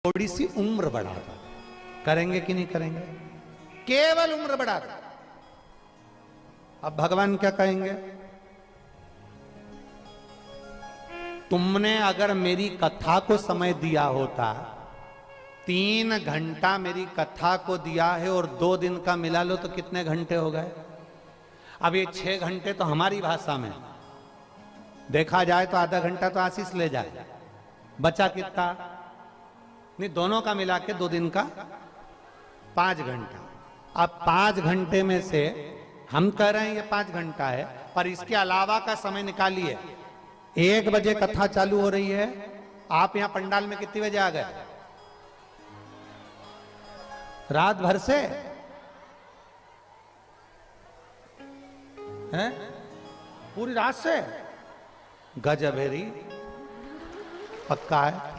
थोड़ी सी उम्र बढ़ा दो, करेंगे कि नहीं करेंगे? केवल उम्र बढ़ा दो। अब भगवान क्या कहेंगे? तुमने अगर मेरी कथा को समय दिया होता, 3 घंटा मेरी कथा को दिया है और 2 दिन का मिला लो तो कितने घंटे हो गए? अब ये 6 घंटे तो हमारी भाषा में देखा जाए तो आधा घंटा तो आशीष ले जाए, बचा कितना? नहीं, दोनों का मिला के 2 दिन का 5 घंटा। अब 5 घंटे में से हम कह रहे हैं ये 5 घंटा है, पर इसके अलावा का समय निकालिए। 1 बजे कथा चालू हो रही है, आप यहां पंडाल में कितने बजे आ गए? रात भर से हैं? पूरी रात से? गजब है री, पक्का है।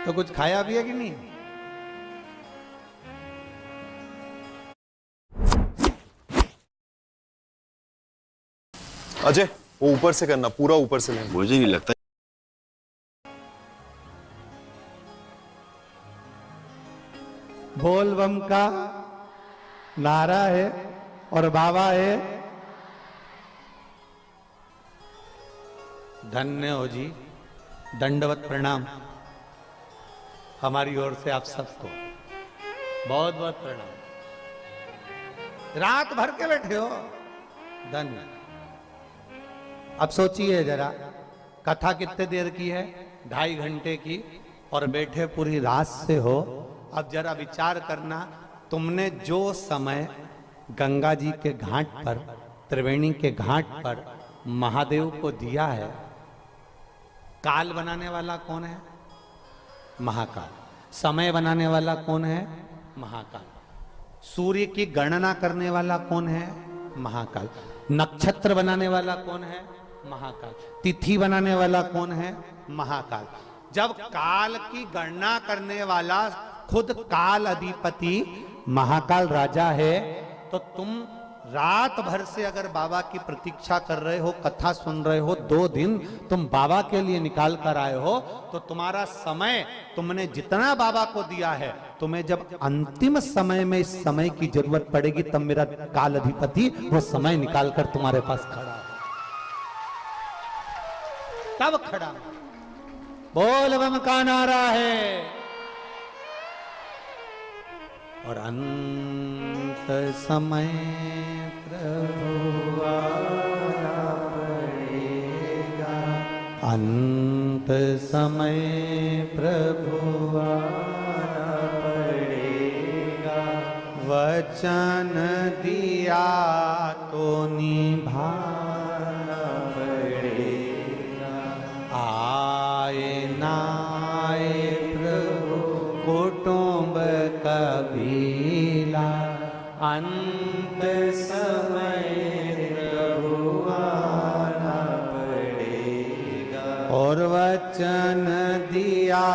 तो कुछ खाया भी है कि नहीं? अजय, वो ऊपर से करना, पूरा ऊपर से लेना। मुझे नहीं लगता। बोल बम का नारा है और बाबा है। धन्य हो जी, दंडवत प्रणाम हमारी ओर से आप सबको, बहुत बहुत प्रणाम। रात भर के बैठे हो, धन्य। अब सोचिए जरा, कथा कितने देर की है? 2.5 घंटे की, और बैठे पूरी रात से हो। अब जरा विचार करना, तुमने जो समय गंगा जी के घाट पर, त्रिवेणी के घाट पर महादेव को दिया है, काल बनाने वाला कौन है? महाकाल। समय बनाने वाला कौन है? महाकाल। सूर्य की गणना करने वाला कौन है? महाकाल। नक्षत्र बनाने वाला कौन है? महाकाल। तिथि बनाने वाला कौन है? महाकाल। जब काल की गणना करने वाला खुद काल अधिपति महाकाल राजा है, तो तुम रात भर से अगर बाबा की प्रतीक्षा कर रहे हो, कथा सुन रहे हो, 2 दिन तुम बाबा के लिए निकाल कर आए हो, तो तुम्हारा समय तुमने जितना बाबा को दिया है, तुम्हें जब अंतिम समय में इस समय की जरूरत पड़ेगी, तब मेरा काल अधिपति वो समय निकाल कर तुम्हारे पास खड़ा है। तब खड़ा। बोल बम का नारा है। और अंत समय प्रभु आना पड़ेगा, अंत समय प्रभु आना पड़ेगा, वचन दिया तो निभाना पड़ेगा, आए ना आए प्रभु कुटुंब कबीला, अंत समय प्रभु आना पड़ेगा, और वचन दिया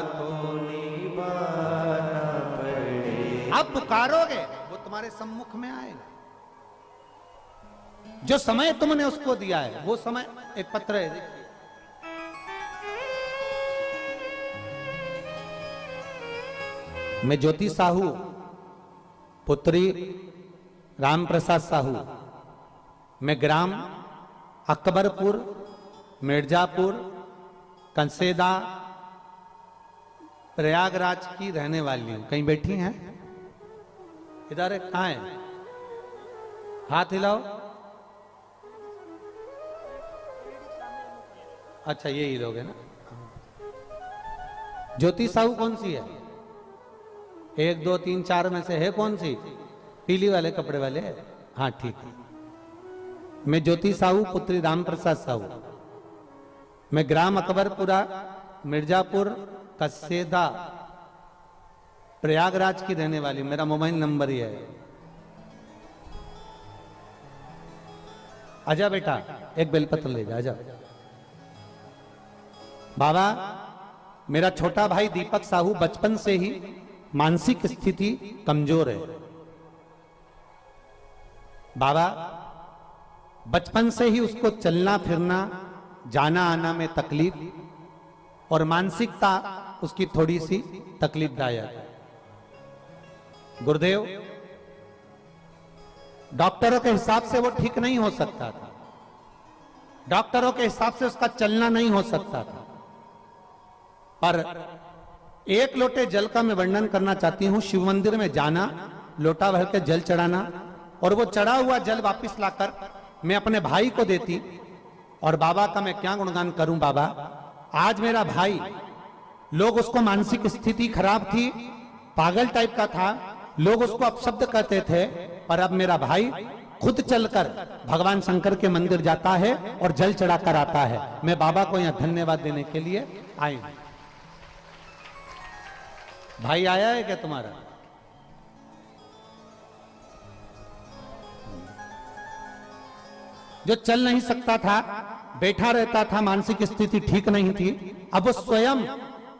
तो निभाना पड़ेगा। अब पुकारोगे, वो तुम्हारे सम्मुख में आएगा। जो समय तुमने उसको दिया है, वो समय, एक पत्र है देखिए, मैं ज्योति साहू पुत्री राम प्रसाद साहू, मैं ग्राम अकबरपुर, मिर्जापुर, कंसेदा, प्रयागराज की रहने वाली हूं। कहीं बैठी हैं? इधर कहां है? हाथ हिलाओ। अच्छा, यही लोग है ना। ज्योति साहू कौन सी है? 1 2 3 4 में से है कौन सी? पीली वाले कपड़े वाले? हाँ, ठीक है। मैं ज्योति साहू पुत्री राम प्रसाद साहू, मैं ग्राम अकबरपुरा, मिर्जापुर, कसेदा, प्रयागराज की रहने वाली। मेरा मोबाइल नंबर ही है। आजा बेटा, एक बेलपत्र ले जा, आजा। बाबा, मेरा छोटा भाई दीपक साहू बचपन से ही मानसिक स्थिति कमजोर है। बाबा, बचपन से ही उसको चलना फिरना जाना आना में तकलीफ और मानसिकता उसकी थोड़ी सी तकलीफदायक। गुरुदेव डॉक्टरों के हिसाब से वो ठीक नहीं हो सकता था, डॉक्टरों के हिसाब से उसका चलना नहीं हो सकता था, पर एक लोटे जल का मैं वर्णन करना चाहती हूं। शिव मंदिर में जाना, लोटा भर के जल चढ़ाना और वो चढ़ा हुआ जल वापस लाकर मैं अपने भाई को देती। और बाबा का मैं क्या गुणगान करूं। बाबा आज मेरा भाई, लोग उसको मानसिक स्थिति खराब थी, पागल टाइप का था, लोग उसको अपशब्द कहते थे, पर अब मेरा भाई खुद चलकर भगवान शंकर के मंदिर जाता है और जल चढ़ाकर आता है। मैं बाबा को यहां धन्यवाद देने के लिए आई हूं। भाई आया है क्या तुम्हारा? जो चल नहीं सकता था, बैठा रहता था, मानसिक स्थिति ठीक नहीं थी, अब वो स्वयं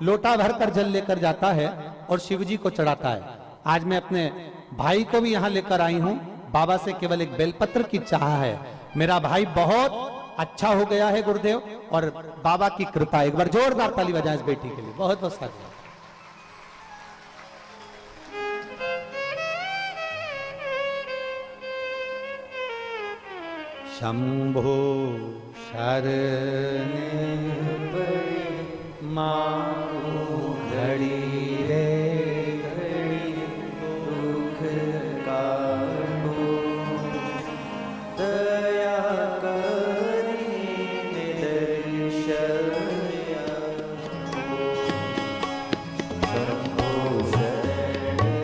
लोटा भरकर जल लेकर जाता है और शिवजी को चढ़ाता है। आज मैं अपने भाई को भी यहां लेकर आई हूं। बाबा से केवल एक बेलपत्र की चाह है। मेरा भाई बहुत अच्छा हो गया है गुरुदेव, और बाबा की कृपा। एक बार जोरदार ताली बजाएं इस बेटी के लिए। बहुत बहुत साधुवाद। शंभो शरणे मां घड़ी रे दुख काटो, दया करी दर्शन। शंभो शरणे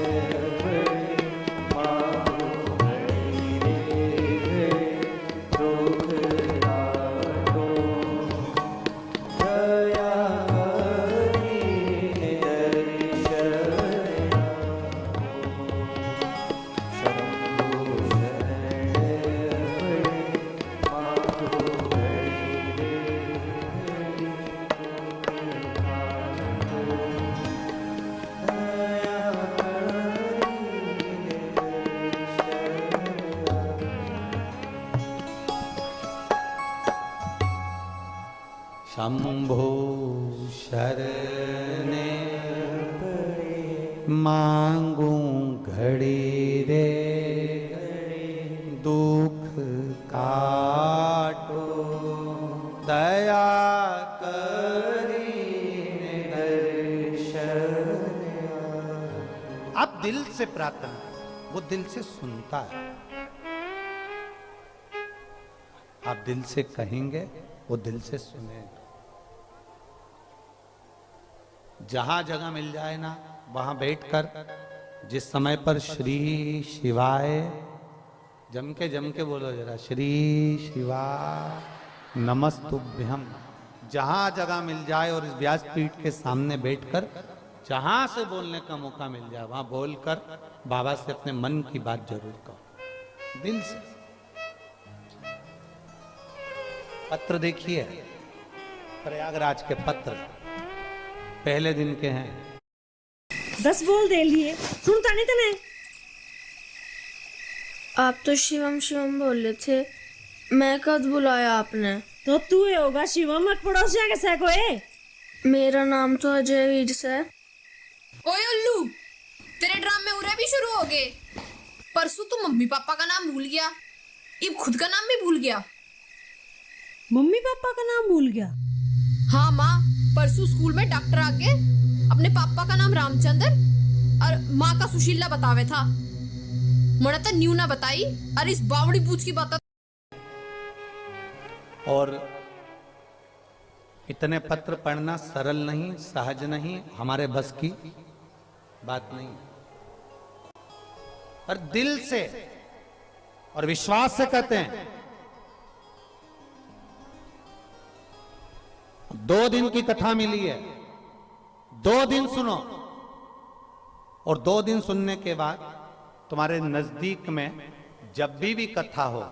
मां घड़ी रे दुख काटो, दया शंभो शरणे मांगू घड़ी रे दुख काटो, दया करी दर्शन। आप दिल से प्रार्थना, वो दिल से सुनता है। आप दिल से कहेंगे, वो दिल से सुनेगा। जहां जगह मिल जाए ना, वहां बैठकर जिस समय पर श्री शिवाय, जम के बोलो जरा, श्री शिवाय नमस्तुभ्यम। जहां जगह मिल जाए और इस व्यासपीठ के सामने बैठकर जहां से बोलने का मौका मिल जाए, वहां बोलकर बाबा से अपने मन की बात जरूर कहो, दिल से। पत्र देखिए, प्रयागराज के पत्र पहले दिन के हैं। 10 बोल दे लिए, सुनता नहीं तने। आप तो शिवम शिवम बोल रहे थे, मैं कब बुलाया आपने? तो तू ही होगा शिवम, पड़ोसिया के सह कोई। मेरा नाम तो अजय वीर से। ओए उल्लू, तेरे ड्रामे उरे भी शुरू हो गए। परसों तू मम्मी पापा का नाम भूल गया, अब खुद का नाम भी भूल गया। मम्मी पापा का नाम भूल गया? हाँ माँ, परसों स्कूल में डॉक्टर आके अपने पापा का नाम रामचंद्र और माँ का सुशीला बतावे था। मना तो न्यू ना बताई, और इस बावड़ी पूछ की बात। और इतने पत्र पढ़ना सरल नहीं, सहज नहीं, हमारे बस की बात नहीं। पर दिल से और विश्वास से कहते हैं। 2 दिन की कथा मिली है, 2 दिन सुनो, और 2 दिन सुनने के बाद तुम्हारे नजदीक में जब भी कथा हो,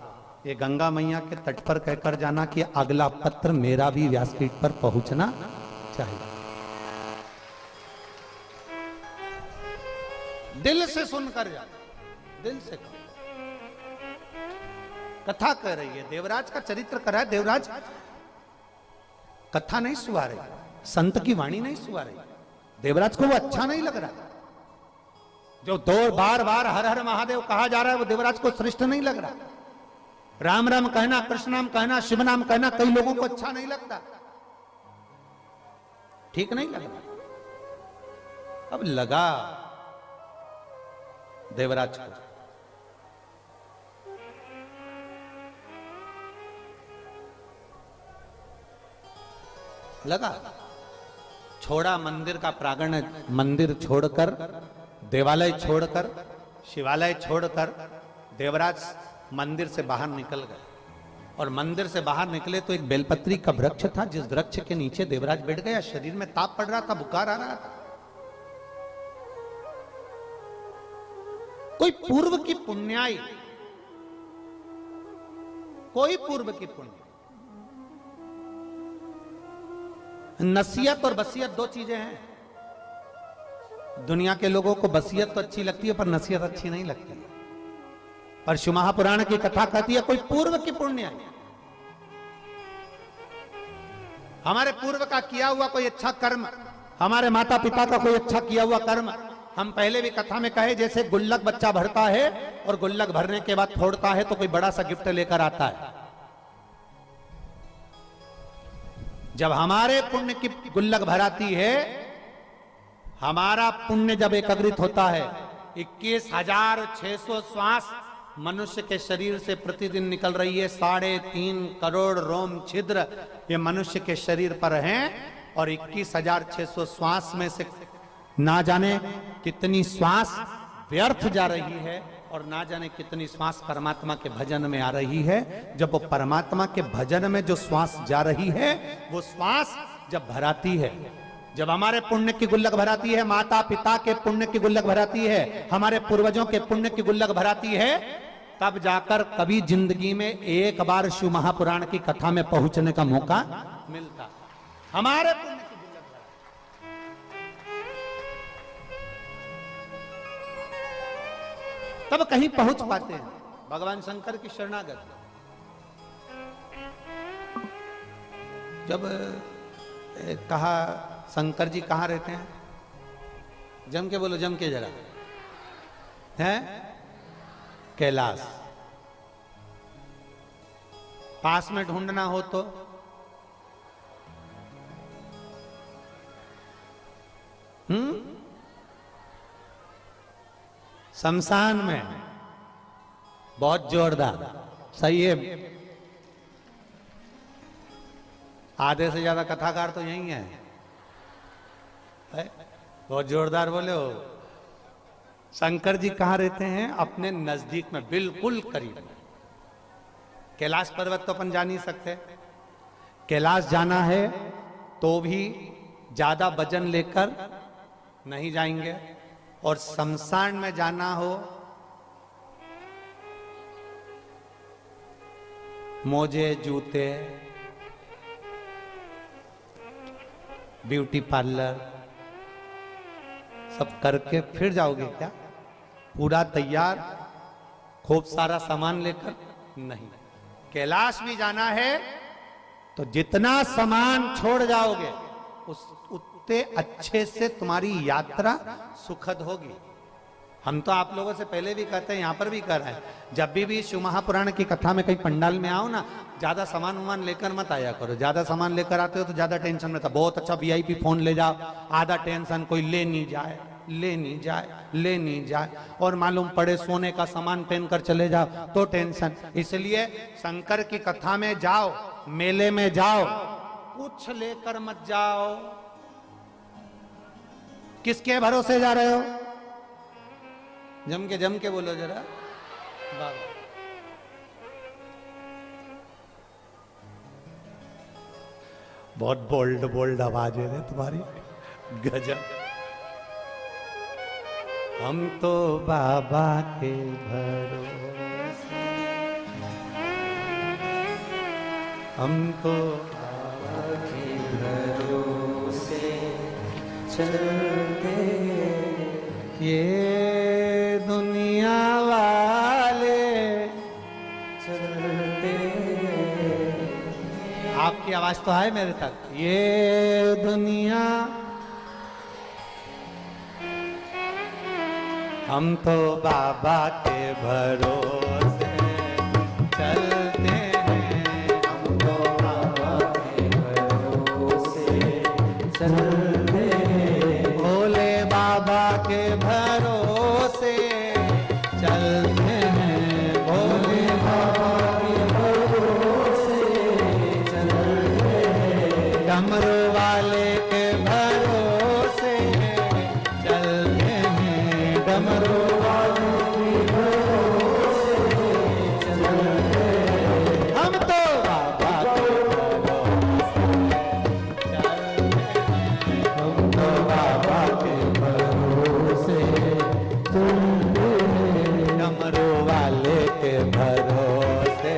ये गंगा मैया के तट पर कहकर जाना कि अगला पत्र मेरा भी व्यासपीठ पर पहुंचना चाहिए। दिल से सुनकर जा, दिल से कथा कह रही है, देवराज का चरित्र कर रहा है। देवराज कथा नहीं सुहा रही, संत की वाणी नहीं सुहा रही। देवराज को वो अच्छा नहीं लग रहा। जो दो बार बार हर हर महादेव कहा जा रहा है वो देवराज को श्रेष्ठ नहीं लग रहा। राम राम कहना, कृष्ण नाम कहना, शिव नाम कहना कई लोगों को अच्छा नहीं लगता, ठीक नहीं लग रहा। अब लगा देवराज को। लगा, छोड़ा मंदिर का प्रांगण, मंदिर छोड़कर, देवालय छोड़कर, शिवालय छोड़कर देवराज मंदिर से बाहर निकल गए। और मंदिर से बाहर निकले तो एक बेलपत्री का वृक्ष था, जिस वृक्ष के नीचे देवराज बैठ गया। शरीर में ताप पड़ रहा था, बुखार आ रहा था। कोई पूर्व की पुण्याई, कोई पूर्व की पुण्य। नसीहत और बसीयत दो चीजें हैं। दुनिया के लोगों को बसीयत तो अच्छी लगती है पर नसीहत अच्छी नहीं लगती। पर शिव महापुराण की कथा कहती है कोई पूर्व की पुण्य, हमारे पूर्व का किया हुआ कोई अच्छा कर्म, हमारे माता पिता का कोई अच्छा किया हुआ कर्म। हम पहले भी कथा में कहे जैसे गुल्लक बच्चा भरता है और गुल्लक भरने के बाद फोड़ता है तो कोई बड़ा सा गिफ्ट लेकर आता है। जब हमारे पुण्य की गुल्लक भराती है, हमारा पुण्य जब एकत्रित होता है, 21,600 श्वास मनुष्य के शरीर से प्रतिदिन निकल रही है। 3.5 करोड़ रोम छिद्र ये मनुष्य के शरीर पर हैं। और 21,600 श्वास में से ना जाने कितनी श्वास व्यर्थ जा रही है और ना जाने कितनी श्वास परमात्मा के भजन में आ रही है। जब वो परमात्मा के भजन में जो श्वास जा रही है, वो श्वास जब भराती है, जब हमारे पुण्य की गुल्लक भराती है, माता पिता के पुण्य की गुल्लक भराती है, हमारे पूर्वजों के पुण्य की गुल्लक भराती है, तब जाकर कभी जिंदगी में एक बार शिव महापुराण की कथा में पहुंचने का मौका मिलता। हमारे पुण्य की गुल्लक तब कहीं पहुंच पाते हैं। भगवान शंकर की शरणागत जब कहा शंकर जी कहां रहते हैं, जम के बोलो, जम के जरा, हैं कैलाश। पास में ढूंढना हो तो शमशान में, बहुत जोरदार, सही है। आधे से ज्यादा कथाकार तो यही है, बहुत जोरदार बोले हो। शंकर जी कहां रहते हैं? अपने नजदीक में, बिल्कुल करीब। कैलाश पर्वत तो अपन जा नहीं सकते, कैलाश जाना है तो भी ज्यादा वजन लेकर नहीं जाएंगे। और शमशान में जाना हो, मोजे, जूते, ब्यूटी पार्लर सब करके फिर जाओगे क्या? पूरा तैयार, खूब सारा सामान लेकर नहीं। कैलाश भी जाना है तो जितना सामान छोड़ जाओगे उतने अच्छे से तुम्हारी यात्रा सुखद होगी। हम तो आप लोगों से पहले भी कहते हैं, यहां पर भी कर रहे हैं, जब भी शिव महापुराण की कथा में कहीं पंडाल में आओ ना, ज्यादा सामान वामान लेकर मत आया करो। ज्यादा सामान लेकर आते हो तो ज्यादा टेंशन में था। बहुत अच्छा VIP फोन ले जाओ, आधा टेंशन कोई ले नहीं जाए, ले नहीं जाए, ले नहीं जाए। और मालूम पड़े सोने का सामान पहन कर चले जाओ तो टेंशन। इसलिए शंकर की कथा में जाओ, मेले में जाओ, कुछ लेकर मत जाओ। किसके भरोसे जा रहे हो? जम के बोलो जरा बाबा। बहुत बोल्ड बोल्ड आवाज है तुम्हारी, गजब। हम तो बाबा के भरोसे, हम तो बाबा के भरोसे चलते, ये दुनिया वाले चलते। आप की आवाज तो आए मेरे तक। ये दुनिया हम तो बाबा के भरोसे चलते हैं, हम तो बाबा के भरोसे चलते हैं, भोले बाबा के भरोसे चलते हैं, भोले बाबा के भरोसे चलते हैं, डमरू वाले के भरोसे चलते हैं, डमरू वाले के भरोसे चलते हैं, हम तो बाबा के भरोसे चलते हैं, हम तो बाबा के भरोसे चलते हैं, डमरू वाले के भरोसे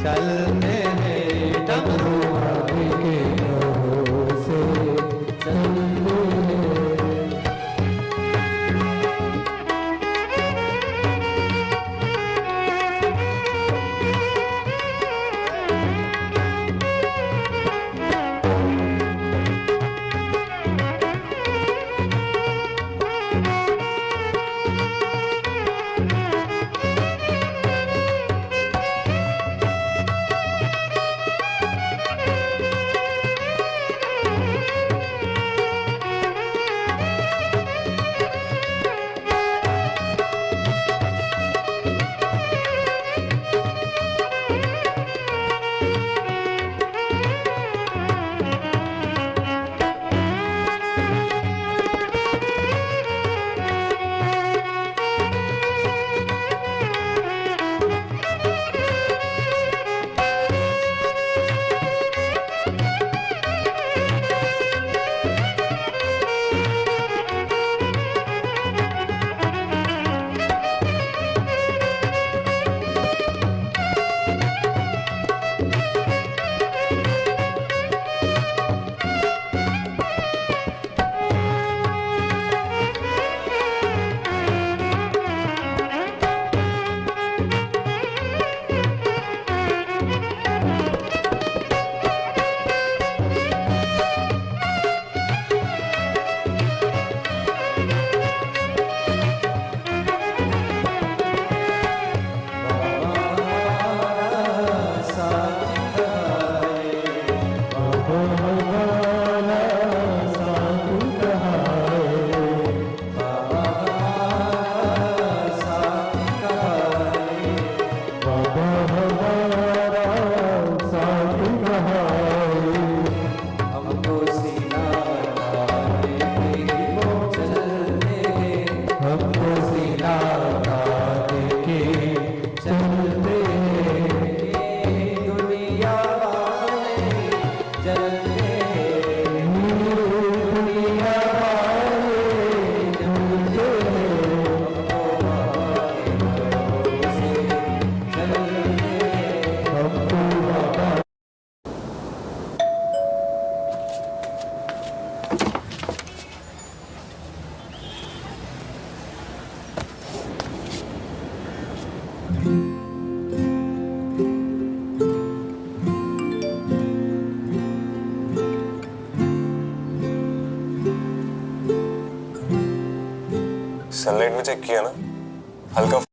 चलते हैं, डमरू वाले के भरोसे चलते हैं। सनलाइट में चेक किया ना, हल्का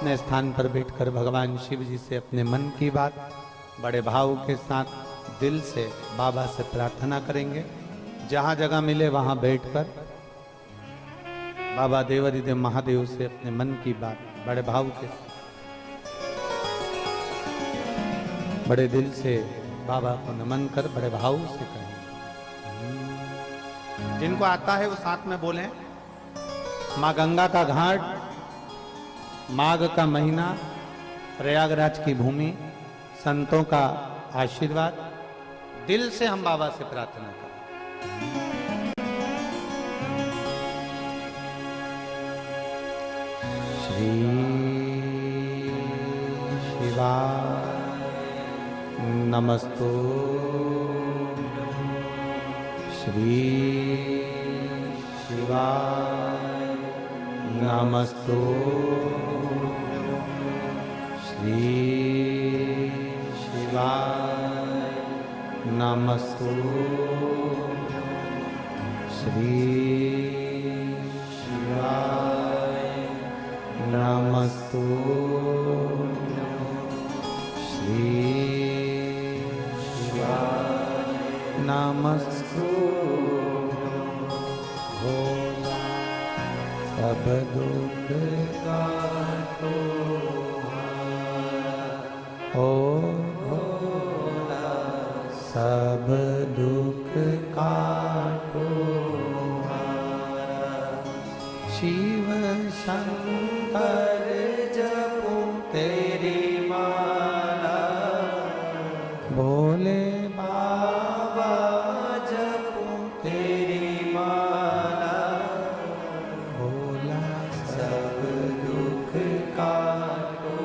अपने स्थान पर बैठकर भगवान शिव जी से अपने मन की बात बड़े भाव के साथ दिल से बाबा से प्रार्थना करेंगे। जहां जगह मिले वहां बैठकर बाबा देवाधिदेव महादेव से अपने मन की बात बड़े भाव के बड़े दिल से बाबा को नमन कर बड़े भाव से कहें। जिनको आता है वो साथ में बोलें। माँ गंगा का घाट, माघ का महीना, प्रयागराज की भूमि, संतों का आशीर्वाद, दिल से हम बाबा से प्रार्थना करें। श्री शिवाय नमस्तु, श्री शिवाय नमस्तु, श्री शिवाय नमस्तु, श्री शिवाय नमस्तु, श्री शिवाय नमस्तु। भोला सब दुख काटो, ओ भोला सब दुख काटो, शिव शंकर जपो तेरी माला, भोले बाबा जपो तेरी माला, भोला सब दुख काटो,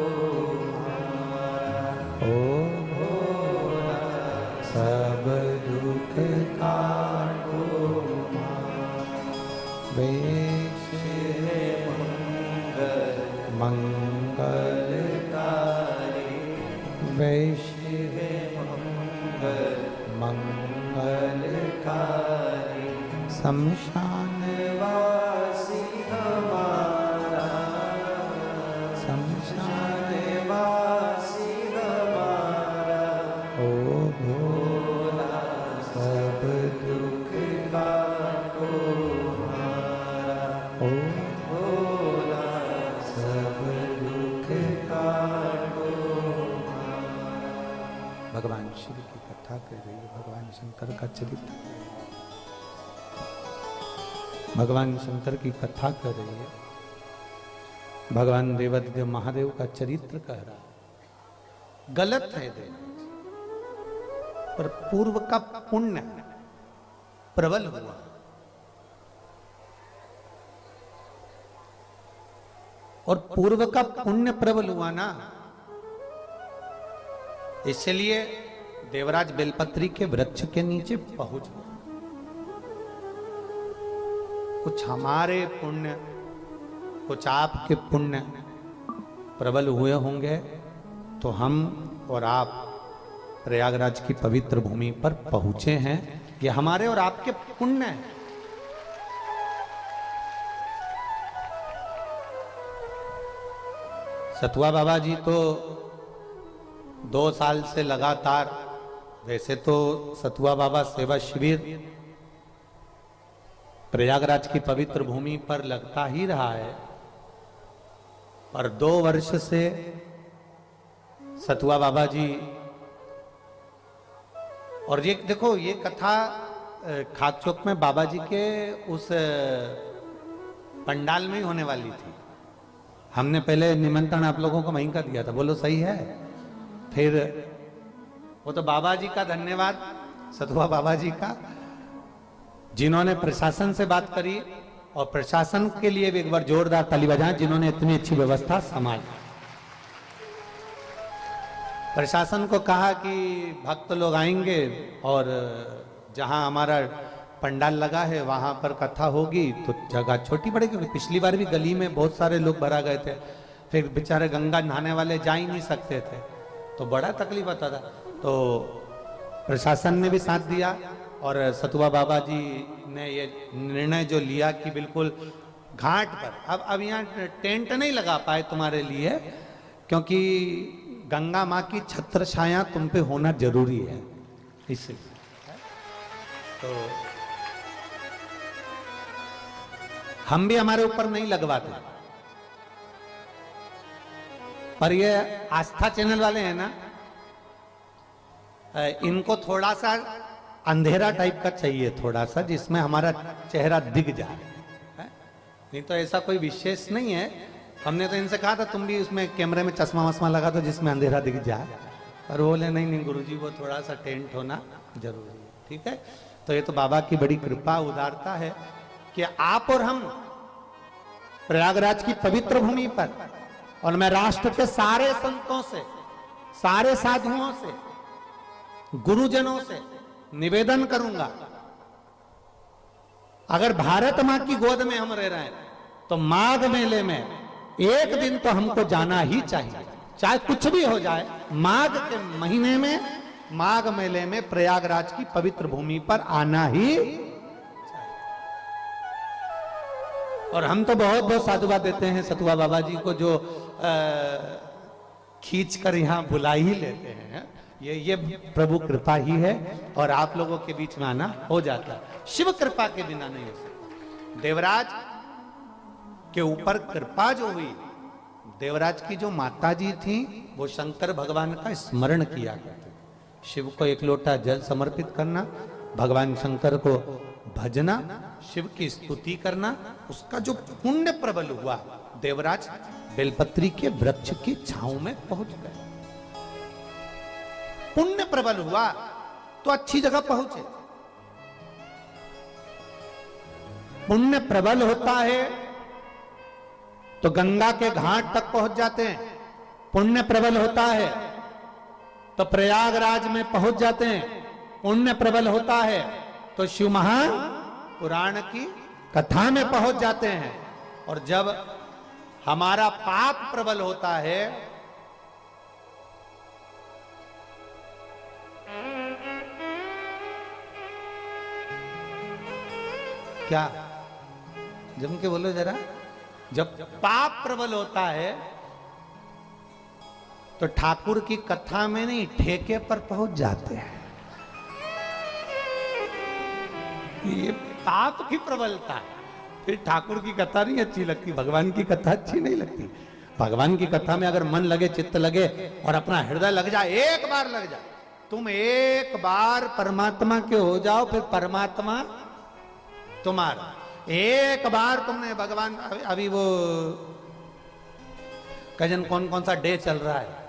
ओ भोला सब दुख काटो। मंगलकारी वैश्य मंगलकारी, शमशान वासी हमारा, शमशान वासी हमारा, ओ भोला सब दुख काटो हमारा, ओ भोला सब दुख काटो। भगवान शिव की कथा कर रही है, भगवान शंकर का चरित्र, भगवान शंकर की कथा कर रही है, भगवान देवाधिदेव महादेव का चरित्र कह रहा है। गलत है देव, पर पूर्व का पुण्य प्रबल हुआ, और पूर्व का पुण्य प्रबल हुआ ना, इसलिए देवराज बेलपत्री के वृक्ष के नीचे पहुंच गए। कुछ हमारे पुण्य, कुछ आपके पुण्य प्रबल हुए होंगे तो हम और आप प्रयागराज की पवित्र भूमि पर पहुंचे हैं। ये हमारे और आपके पुण्य हैं। सतुआ बाबा जी तो 2 साल से लगातार, वैसे तो सतुआ बाबा सेवा शिविर प्रयागराज की पवित्र भूमि पर लगता ही रहा है, पर 2 वर्ष से सतुआ बाबा जी, और ये देखो ये कथा खाक चौक में बाबा जी के उस पंडाल में ही होने वाली थी। हमने पहले निमंत्रण आप लोगों को वहीं का दिया था, बोलो सही है। फिर वो तो बाबा जी का धन्यवाद, सतुआ बाबा जी का, जिन्होंने प्रशासन से बात करी और प्रशासन के लिए भी एक बार जोरदार ताली बजाएं, जिन्होंने इतनी अच्छी व्यवस्था संभाली। प्रशासन को कहा कि भक्त लोग आएंगे और जहां हमारा पंडाल लगा है वहां पर कथा होगी तो जगह छोटी पड़ेगी। पिछली बार भी गली में बहुत सारे लोग भरा गए थे, फिर बेचारे गंगा नहाने वाले जा ही नहीं सकते थे, तो बड़ा तकलीफ होता था। तो प्रशासन ने भी साथ दिया और सतुआ बाबा जी ने ये निर्णय जो लिया कि बिल्कुल घाट पर। अब यहाँ टेंट नहीं लगा पाए तुम्हारे लिए, क्योंकि गंगा माँ की छत्र छाया तुम पे होना जरूरी है, इसलिए। तो हम भी हमारे ऊपर नहीं लगवाते, पर ये आस्था चैनल वाले हैं ना, इनको थोड़ा सा अंधेरा टाइप का चाहिए, थोड़ा सा जिसमें हमारा चेहरा दिख जाए, नहीं तो ऐसा कोई विशेष नहीं है। हमने तो इनसे कहा था तुम भी उसमें कैमरे में चश्मा वश्मा लगा दो जिसमें अंधेरा दिख जाए, पर वो बोले नहीं गुरुजी, वो थोड़ा सा टेंट होना जरूरी है। ठीक है, तो ये तो बाबा की बड़ी कृपा उदारता है कि आप और हम प्रयागराज की पवित्र भूमि पर, और मैं राष्ट्र के सारे संतों से, सारे साधुओं से, गुरुजनों से निवेदन करूंगा, अगर भारत मां की गोद में हम रह रहे हैं तो माघ मेले में एक दिन तो हमको जाना ही चाहिए, चाहे कुछ भी हो जाए। माघ के महीने में, माघ मेले में प्रयागराज की पवित्र भूमि पर आना ही चाहिए। और हम तो बहुत बहुत साधुवाद देते हैं सतुआ बाबा जी को, जो खींच कर यहां बुला ही लेते हैं। ये प्रभु कृपा ही है, और आप लोगों के बीच में आना हो जाता है, शिव कृपा के बिना नहीं हो सकता। देवराज के ऊपर कृपा जो हुई, देवराज की जो माता जी थी वो शंकर भगवान का स्मरण किया करते, शिव को एक लोटा जल समर्पित करना, भगवान शंकर को भजना, शिव की स्तुति करना, उसका जो पुण्य प्रबल हुआ, देवराज बेलपत्री के वृक्ष की छांव में पहुंच गए। पुण्य प्रबल हुआ तो अच्छी जगह पहुंचे। पुण्य प्रबल होता है तो गंगा के घाट तक पहुंच जाते हैं, पुण्य प्रबल होता है तो प्रयागराज में पहुंच जाते हैं, पुण्य प्रबल होता है तो शिव महापुराण की कथा में पहुंच जाते हैं। और जब हमारा पाप प्रबल होता है क्या, जम के बोलो जरा, जब पाप प्रबल होता है तो ठाकुर की कथा में नहीं, ठेके पर पहुंच जाते हैं। ये पाप की प्रबलता है, फिर ठाकुर की कथा नहीं अच्छी लगती, भगवान की कथा अच्छी नहीं लगती। भगवान की कथा में अगर मन लगे, चित्त लगे और अपना हृदय लग जाए, एक बार लग जाए, तुम एक बार परमात्मा के हो जाओ, फिर परमात्मा तुम्हारा। एक बार तुमने भगवान, अभी वो कजन कौन कौन सा डे चल रहा है,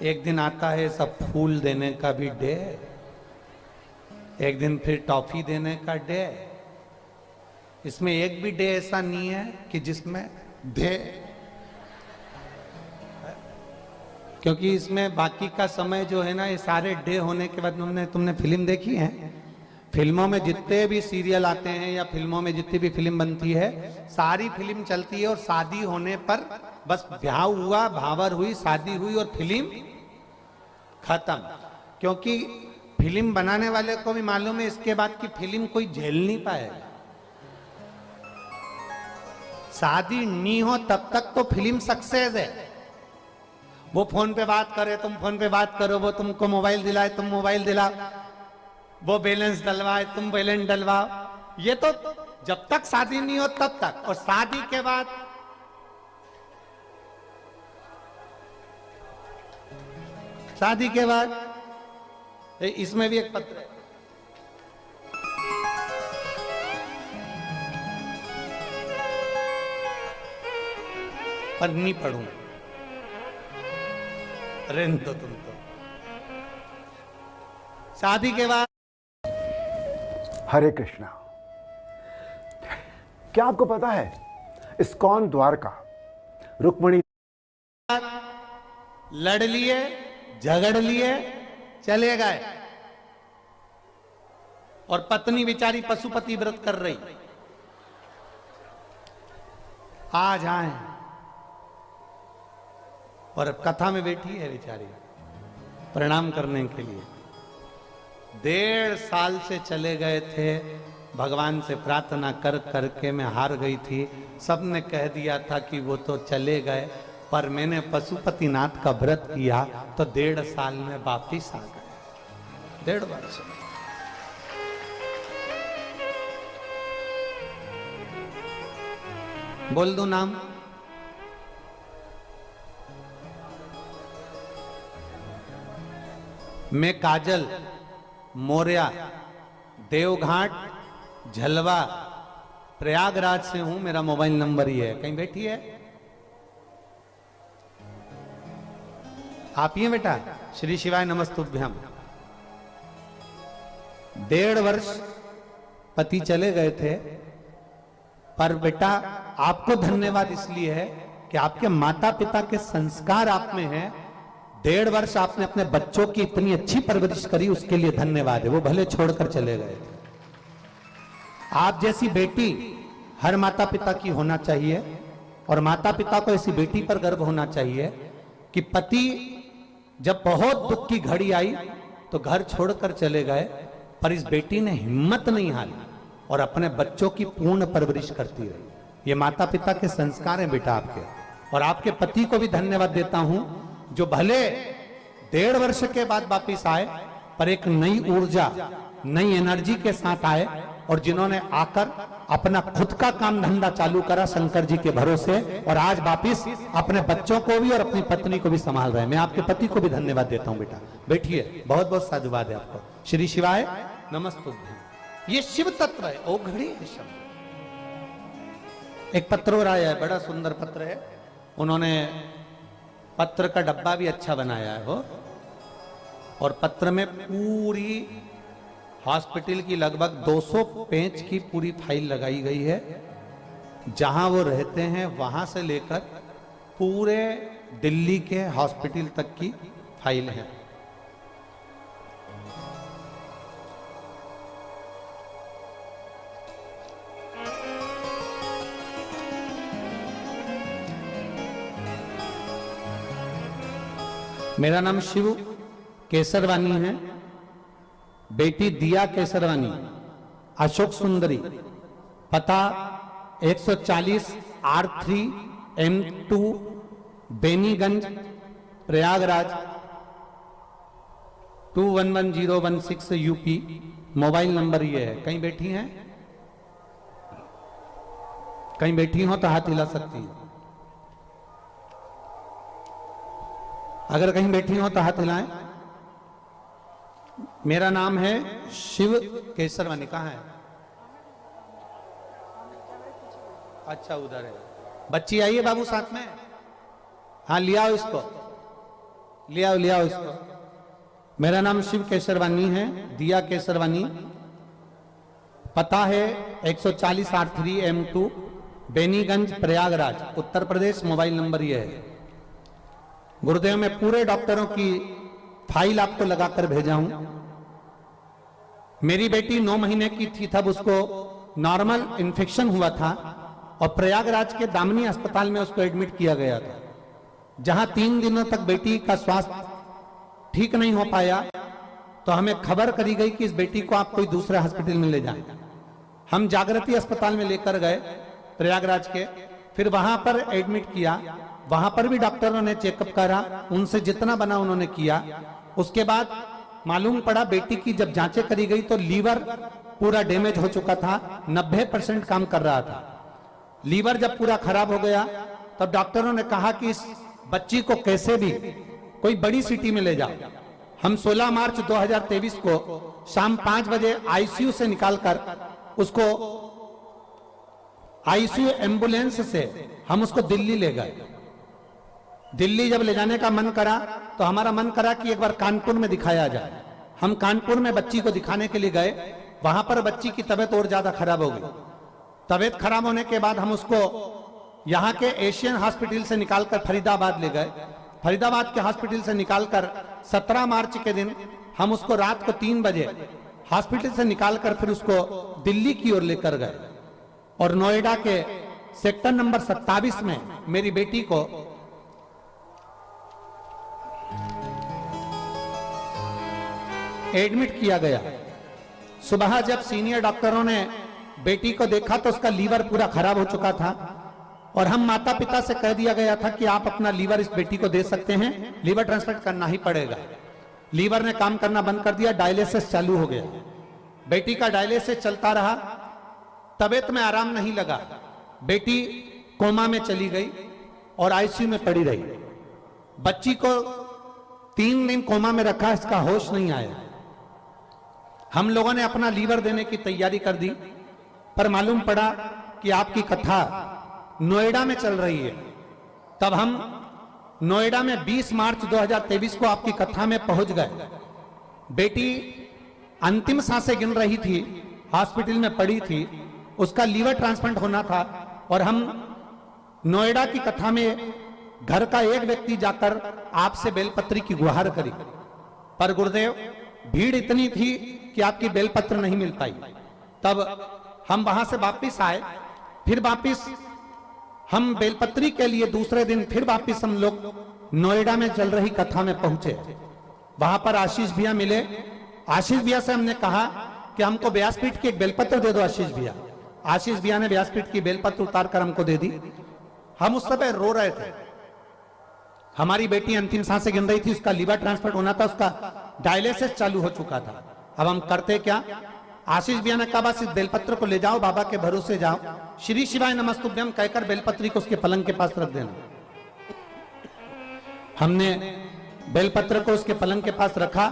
एक दिन आता है सब फूल देने का भी डे, एक दिन फिर टॉफी देने का डे। इसमें एक भी डे ऐसा नहीं है कि जिसमें दे, क्योंकि इसमें बाकी का समय जो है ना, ये सारे डे होने के बाद तुमने फिल्म देखी है, फिल्मों में जितने भी सीरियल आते हैं या फिल्मों में जितनी भी फिल्म बनती है, सारी फिल्म चलती है और शादी होने पर बस ब्याह हुआ, भावर हुई, शादी हुई और फिल्म खत्म। क्योंकि फिल्म बनाने वाले को भी मालूम है इसके बाद की फिल्म कोई झेल नहीं पाएगा। शादी नहीं हो तब तक तो फिल्म सक्सेस है। वो फोन पे बात करे, तुम फोन पे बात करो, वो तुमको मोबाइल दिलाए, तुम मोबाइल दिलाओ, वो बैलेंस डलवाए, तुम बैलेंस डलवाओ, ये तो जब तक शादी नहीं हो तब तक। और शादी के बाद इसमें भी एक पत्र है, पर नहीं पढ़ूं, रेन तो तुम तो शादी के बाद। हरे कृष्णा। क्या आपको पता है इस्कॉन द्वारका रुक्मणी लड़ लिए, झगड़ लिए, चले गए, और पत्नी बेचारी पशुपति व्रत कर रही, आज आए और अब कथा में बैठी है बेचारी। प्रणाम करने के लिए। 1.5 साल से चले गए थे, भगवान से प्रार्थना कर करके मैं हार गई थी। सबने कह दिया था कि वो तो चले गए, पर मैंने पशुपतिनाथ का व्रत किया तो 1.5 साल में वापिस आ गए। 1.5 वर्ष बोल दो नाम। मैं काजल मोरिया देवघाट झलवा प्रयागराज से हूं। मेरा मोबाइल नंबर ही है। कहीं बैठी है आप ही हैं बेटा? श्री शिवाय नमस्तुभ्यम। 1.5 वर्ष पति चले गए थे, पर बेटा आपको धन्यवाद इसलिए है कि आपके माता पिता के संस्कार आप में है। 1.5 वर्ष आपने अपने बच्चों की इतनी अच्छी परवरिश करी, उसके लिए धन्यवाद है। वो भले छोड़कर चले गए थे। आप जैसी बेटी हर माता पिता की होना चाहिए, और माता पिता को ऐसी बेटी पर गर्व होना चाहिए कि पति जब बहुत दुख की घड़ी आई तो घर छोड़कर चले गए, पर इस बेटी ने हिम्मत नहीं हारी और अपने बच्चों की पूर्ण परवरिश करती रही। ये माता पिता के संस्कार हैं बेटा आपके। और आपके पति को भी धन्यवाद देता हूं, जो भले 1.5 वर्ष के बाद वापिस आए, पर एक नई ऊर्जा नई एनर्जी के साथ आए, और जिन्होंने आकर अपना खुद का काम धंधा चालू करा शंकर जी के भरोसे, और आज वापिस अपने बच्चों को भी और अपनी पत्नी को भी संभाल रहे हैं। मैं आपके पति को भी धन्यवाद देता हूं बेटा। बैठिए, बहुत बहुत साधुवाद है आपको। श्री शिवाय नमस्तुभ्यम। ये शिव तत्व है, ओघड़ी है शब्द। एक पत्र और आया है, बड़ा सुंदर पत्र है। उन्होंने पत्र का डब्बा भी अच्छा बनाया है वो, और पत्र में पूरी हॉस्पिटल की लगभग 200 पेज की पूरी फाइल लगाई गई है। जहां वो रहते हैं वहां से लेकर पूरे दिल्ली के हॉस्पिटल तक की फाइल है। मेरा नाम शिव केसरवानी है, बेटी दिया केसरवानी, अशोक सुंदरी, पता 140 R3 M2 Beniganj Prayagraj 211016 UP. Mobile number ये है। कहीं बैठी हैं? कहीं बैठी हो तो हाथ हिला सकती हैं। अगर कहीं बैठी हो तो हाथ हिलाएं। मेरा नाम है शिव केसरवानी। कहाँ है? अच्छा उधर है। बच्ची आई है बाबू साथ में? हाँ लिया आओ इसको, लिया आओ इसको। मेरा नाम शिव केसरवानी है, दिया केसरवानी, पता है 140 R3 M2 Beniganj Prayagraj Uttar Pradesh. Mobile number ये है। गुरुदेव में पूरे डॉक्टरों की फाइल आपको लगाकर भेजा हूं। मेरी बेटी 9 महीने की थी तब उसको नॉर्मल इन्फेक्शन हुआ था, और प्रयागराज के दामिनी अस्पताल में उसको एडमिट किया गया था, जहां 3 दिनों तक बेटी का स्वास्थ्य ठीक नहीं हो पाया। तो हमें खबर करी गई कि इस बेटी को आप कोई दूसरे हॉस्पिटल में ले जाएं। हम जागृति अस्पताल में लेकर गए प्रयागराज के, फिर वहां पर एडमिट किया। वहां पर भी डॉक्टरों ने चेकअप करा, उनसे जितना बना उन्होंने किया। उसके बाद मालूम पड़ा बेटी की जब जांचें करी गई तो लीवर पूरा डैमेज हो चुका था, 90% काम कर रहा था। लीवर जब पूरा खराब हो गया तब डॉक्टरों ने कहा कि इस बच्ची को कैसे भी कोई बड़ी सिटी में ले जाओ। हम 16 मार्च 2023 को शाम 5 बजे आईसीयू से निकालकर उसको आईसीयू एम्बुलेंस से हम उसको दिल्ली ले गए। दिल्ली जब ले जाने का मन करा तो हमारा मन करा कि एक बार कानपुर में दिखाया जाए। हम कानपुर में बच्ची को दिखाने के लिए गए। वहां पर बच्ची की तबीयत और ज्यादा खराब हो गई। तबीयत खराब होने के बाद हम उसको यहाँ के एशियन हॉस्पिटल से निकालकर फरीदाबाद ले गए। फरीदाबाद के हॉस्पिटल से निकालकर 17 मार्च के दिन हम उसको रात को 3 बजे हॉस्पिटल से निकालकर फिर उसको दिल्ली की ओर लेकर गए, और नोएडा के सेक्टर नंबर 27 में मेरी बेटी को एडमिट किया गया। सुबह जब सीनियर डॉक्टरों ने बेटी को देखा तो उसका लीवर पूरा खराब हो चुका था और हम माता पिता से कह दिया गया था कि आप अपना लीवर इस बेटी को दे सकते हैं, लीवर ट्रांसप्लांट करना ही पड़ेगा। लीवर ने काम करना बंद कर दिया, डायलिसिस चालू हो गया। बेटी का डायलिसिस चलता रहा, तबीयत में आराम नहीं लगा, बेटी कोमा में चली गई और आईसीयू में पड़ी रही। बच्ची को 3 दिन कोमा में रखा, इसका होश नहीं आया। हम लोगों ने अपना लीवर देने की तैयारी कर दी, पर मालूम पड़ा कि आपकी कथा नोएडा में चल रही है। तब हम नोएडा में 20 मार्च 2023 को आपकी कथा में पहुंच गए। बेटी अंतिम सांसें गिन रही थी, हॉस्पिटल में पड़ी थी, उसका लीवर ट्रांसप्लांट होना था और हम नोएडा की कथा में घर का एक व्यक्ति जाकर आपसे बेलपत्री की गुहार करी, पर गुरुदेव भीड़ इतनी थी कि आपकी बेलपत्र नहीं मिल पाई। तब हम वहां से वापिस आए, फिर वापिस हम बेलपत्री के लिए दूसरे दिन फिर वापिस हम लोग नोएडा में चल रही कथा में पहुंचे। वहां पर आशीष भैया मिले। आशीष भैया से हमने कहा कि हमको व्यासपीठ की एक बेलपत्र दे दो आशीष भैया। आशीष भैया ने व्यासपीठ की बेलपत्र उतार कर हमको दे दी। हम उस समय रो रहे थे, हमारी बेटी अंतिम सांसें गिन रही थी, उसका लीवर ट्रांसप्लांट होना था, उसका डायलिसिस चालू हो चुका था। अब हम करते क्या? आशीष भैया ने कहा बस इस बेलपत्र को ले जाओ, बाबा के भरोसे जाओ, श्री शिवाय नमस्तुभ्यम कहकर बेलपत्री को उसके पलंग के पास रख देना। हमने बेलपत्र को उसके पलंग के पास रखा।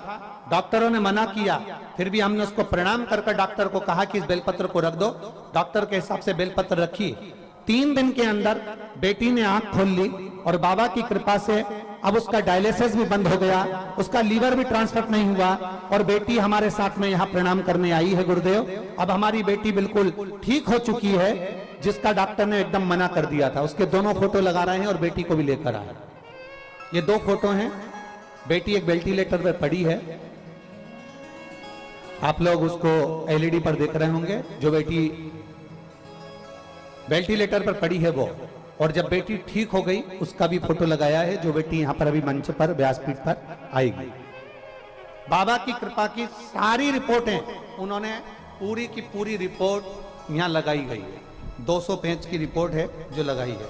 डॉक्टरों ने मना किया, फिर भी हमने उसको प्रणाम कर डॉक्टर को कहा कि इस बेलपत्र को रख दो। डॉक्टर के हिसाब से बेलपत्र रखी। 3 दिन के अंदर बेटी ने आंख खोल ली और बाबा की कृपा से अब उसका डायलिसिस भी बंद हो गया, उसका लीवर भी ट्रांसफर नहीं हुआ और बेटी हमारे साथ में यहाँ प्रणाम करने आई है गुरुदेव। अब हमारी बेटी बिल्कुल ठीक हो चुकी है, जिसका डॉक्टर ने एकदम मना कर दिया था। उसके दोनों फोटो लगा रहे हैं और बेटी को भी लेकर आए। ये 2 फोटो हैं। बेटी एक वेंटिलेटर पर पड़ी है, आप लोग उसको एलईडी पर देख रहे होंगे। जो बेटी वेंटिलेटर पर पड़ी है वो, और जब बेटी ठीक हो गई उसका भी फोटो लगाया है, जो बेटी यहां पर अभी मंच पर व्यासपीठ पर आएगी। बाबा की कृपा की सारी रिपोर्टें उन्होंने पूरी की पूरी रिपोर्ट यहां लगाई गई है। 200 पेज की रिपोर्ट है जो लगाई है।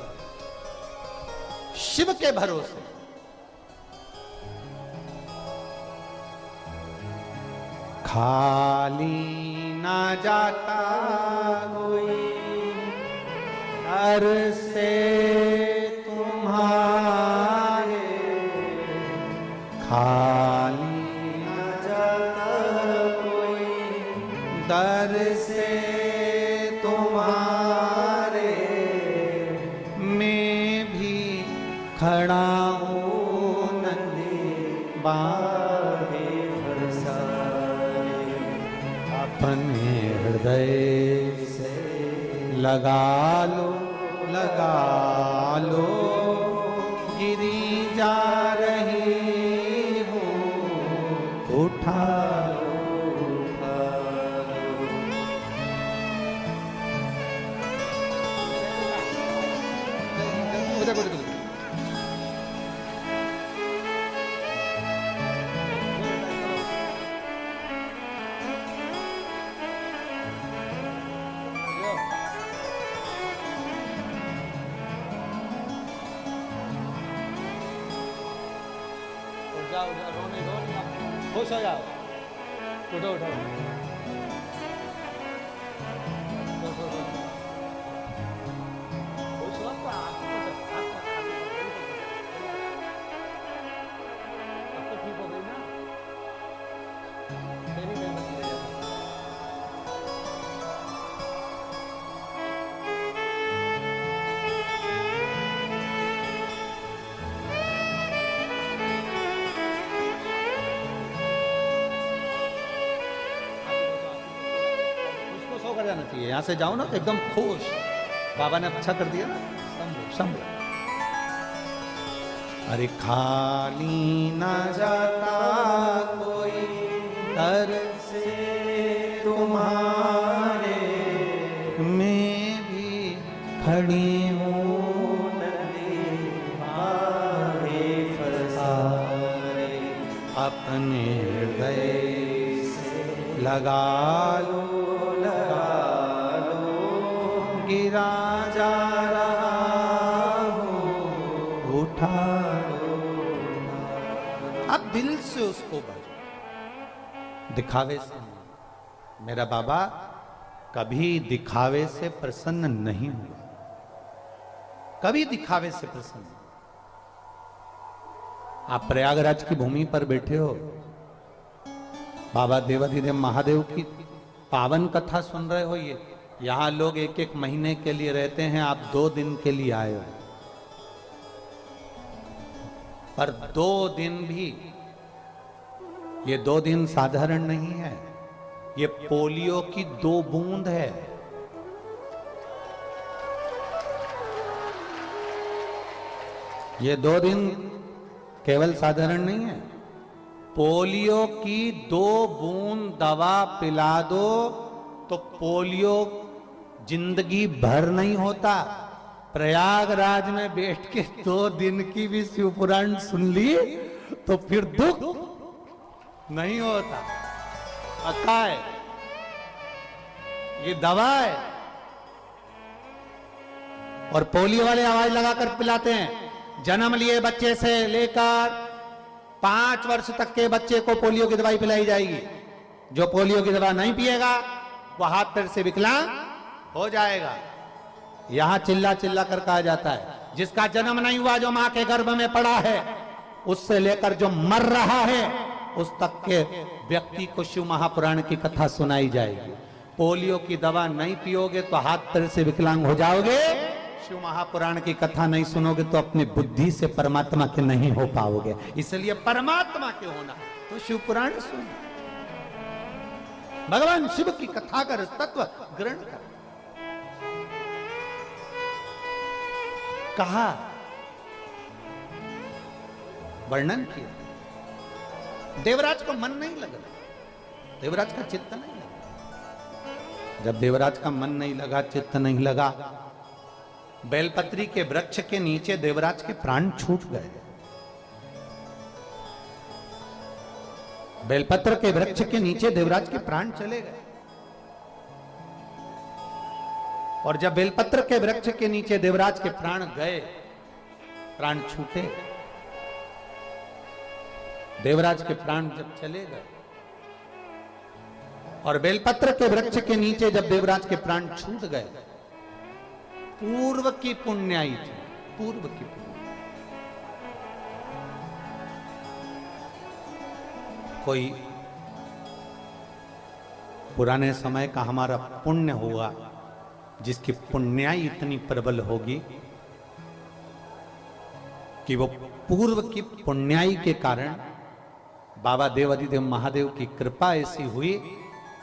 शिव के भरोसे खाली ना जाता कोई दर से तुम्हारे, खाली ना जाता कोई दर से तुम्हारे, मैं भी खड़ा हूँ नंदी बाहे फरसाए, अपने हृदय से लगा लो गिरी जा रही हूँ, उठा लो। रोने दो, खुश हो जाओ, उठो उठो। ठीक हो गई ना, तेरी मेहनत ले जाओ। जाना चाहिए, यहां से जाओ ना तो एकदम खुश। बाबा ने अच्छा कर दिया ना, संभल। अरे खाली ना जाता कोई दर से तुम्हारे, मैं भी खड़ी हूँ नदी बाहे फरसाए, अपने हृदय लगा लो गिरा जा रहा हो उठा लो। अब दिल से उसको बजाओ, दिखावे से नहीं। मेरा बाबा कभी दिखावे से प्रसन्न नहीं हुआ, कभी दिखावे से प्रसन्न। आप प्रयागराज की भूमि पर बैठे हो, बाबा देवाधिदेव महादेव की पावन कथा सुन रहे हो। ये यहां लोग एक एक महीने के लिए रहते हैं, आप 2 दिन के लिए आए हो। पर 2 दिन भी, ये 2 दिन साधारण नहीं है, ये पोलियो की 2 बूंद है। ये 2 दिन केवल साधारण नहीं है। पोलियो की 2 बूंद दवा पिला दो तो पोलियो जिंदगी भर नहीं होता। प्रयागराज में बैठ के 2 दिन की भी शिव पुराण सुन ली तो फिर दुख नहीं होता। पता है, ये दवा है। और पोलियो वाले आवाज लगाकर पिलाते हैं। जन्म लिए बच्चे से लेकर 5 वर्ष तक के बच्चे को पोलियो की दवाई पिलाई जाएगी। जो पोलियो की दवा नहीं पिएगा वो हाथ पैर से विकलांग हो जाएगा। यहां चिल्ला चिल्ला कर कहा जाता है, जिसका जन्म नहीं हुआ, जो मां के गर्भ में पड़ा है, उससे लेकर जो मर रहा है उस तक के व्यक्ति को शिव महापुराण की कथा सुनाई जाएगी। पोलियो की दवा नहीं पियोगे तो हाथ पैर से विकलांग हो जाओगे। शिव महापुराण की कथा नहीं सुनोगे तो अपनी बुद्धि से परमात्मा के नहीं हो पाओगे। इसलिए परमात्मा के होना तो शिव पुराण सुनो, भगवान शिव की कथा कर, तत्व ग्रहण कर। कहा, वर्णन किया। देवराज को मन नहीं लग रहा, देवराज का चित्त नहीं लगा। जब देवराज का मन नहीं लगा, चित्त नहीं लगा, बेलपत्री के वृक्ष के नीचे देवराज के प्राण छूट गए। बेलपत्र के वृक्ष के नीचे देवराज के प्राण चले गए। और जब बेलपत्र के वृक्ष के नीचे देवराज के प्राण गए, प्राण छूटे, देवराज के प्राण जब चले गए और बेलपत्र के वृक्ष के नीचे जब देवराज के प्राण छूट गए, पूर्व की पुण्याई थी, पूर्व की पुण्य। कोई पुराने समय का हमारा पुण्य हुआ, जिसकी पुण्याई इतनी प्रबल होगी कि वो पूर्व की पुण्याई के कारण बाबा देवाधिदेव महादेव की कृपा ऐसी हुई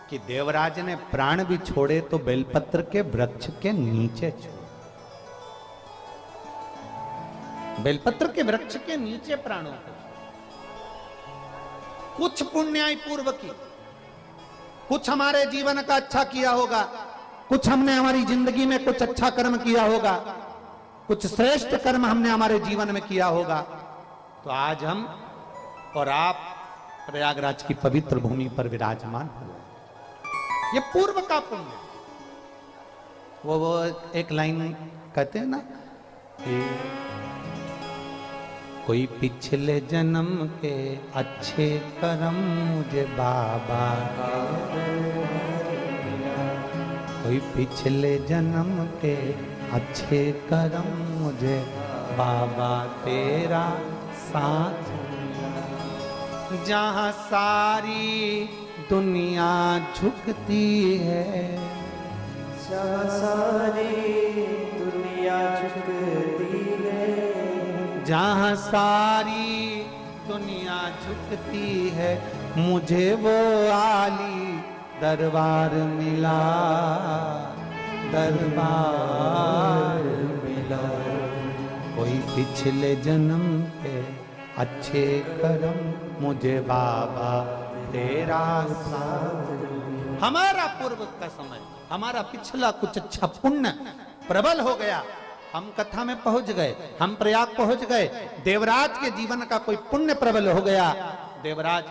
कि देवराज ने प्राण भी छोड़े तो बेलपत्र के वृक्ष के नीचे छोड़े। बेलपत्र के वृक्ष के नीचे प्राणों को। कुछ पुण्याई पूर्व की, कुछ हमारे जीवन का अच्छा किया होगा, कुछ हमने हमारी जिंदगी में कुछ अच्छा कर्म किया होगा, कुछ श्रेष्ठ कर्म हमने हमारे जीवन में किया होगा, तो आज हम और आप प्रयागराज की पवित्र भूमि पर विराजमान हुए। ये पूर्व का पुण्य। वो एक लाइन कहते हैं ना, कोई पिछले जन्म के अच्छे कर्म मुझे बाबा का, कोई पिछले जन्म के अच्छे कर्म मुझे बाबा तेरा साथ। जहाँ सारी दुनिया झुकती है, सारी दुनिया झुकती है, जहाँ सारी दुनिया झुकती है, मुझे वो आली दरबार मिला, दरबार मिला। कोई पिछले जन्म के अच्छे कर्म मुझे बाबा तेरा साथ। हमारा पूर्व का समय, हमारा पिछला कुछ अच्छा पुण्य प्रबल हो गया, हम कथा में पहुंच गए, हम प्रयाग पहुंच गए। देवराज के जीवन का कोई पुण्य प्रबल हो गया, देवराज